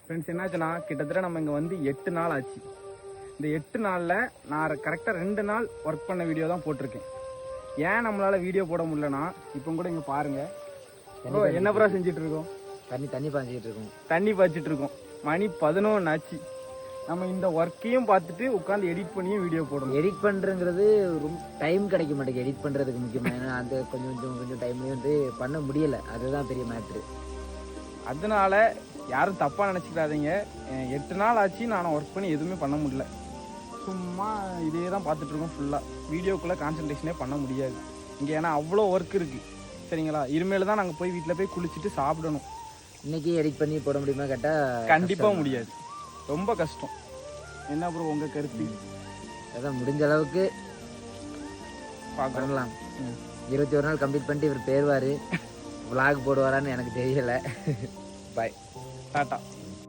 Friends என்னாச்சுன்னா கிட்டத்தட்ட நம்ம இங்கே வந்து 8 நாள் ஆச்சு. இந்த 8 நாளில் நான் கரெக்டாக 2 நாள் ஒர்க் பண்ண வீடியோ தான் போட்டிருக்கேன். ஏன் நம்மளால் வீடியோ போட முடியலன்னா இப்போ கூட இங்கே பாருங்கள் ப்ரோ என்ன ப்ரோ செஞ்சுட்டு இருக்கோம். தண்ணி பாய்ச்சிட்டு இருக்கோம். தண்ணி பாய்ச்சிட்டு இருக்கோம். மணி 11 ஆச்சு. நம்ம இந்த ஒர்க்கையும் பார்த்துட்டு உட்காந்து எடிட் பண்ணியும் வீடியோ போடணும். எடிட் பண்ணுறங்கிறது ரொம்ப டைம் கிடைக்க மாட்டேங்குது. எடிட் பண்ணுறதுக்கு முக்கியமாக ஏன்னா அந்த கொஞ்சம் டைம்லேயும் வந்து பண்ண முடியலை. அதுதான் பெரிய மேட்ரு. அதனால யாரும் தப்பாக நினச்சிக்கிறாதீங்க. 8 நாள் ஆச்சு நான் ஒர்க் பண்ணி எதுவுமே பண்ண முடியல. சும்மா இதே தான் பார்த்துட்ருக்கோம் ஃபுல்லாக. வீடியோக்குள்ளே கான்சன்ட்ரேஷனே பண்ண முடியாது இங்கே, ஏன்னா அவ்வளோ ஒர்க் இருக்குது. சரிங்களா, இனிமேல் தான் நாங்கள் போய் வீட்டில் போய் குளிச்சுட்டு சாப்பிடணும். இன்றைக்கி எடிட் பண்ணி போட முடியுமா கேட்டால் கண்டிப்பாக முடியாது, ரொம்ப கஷ்டம். என்ன ப்ரோ உங்கள் கருத்து? அதான் முடிஞ்ச அளவுக்கு பண்ணலாம். 21 நாள் கம்ப்ளீட் பண்ணிட்டு இவர் பேருவார். vlog போடுவாரான்னு எனக்கு தெரியலை. பாய், டாட்டா.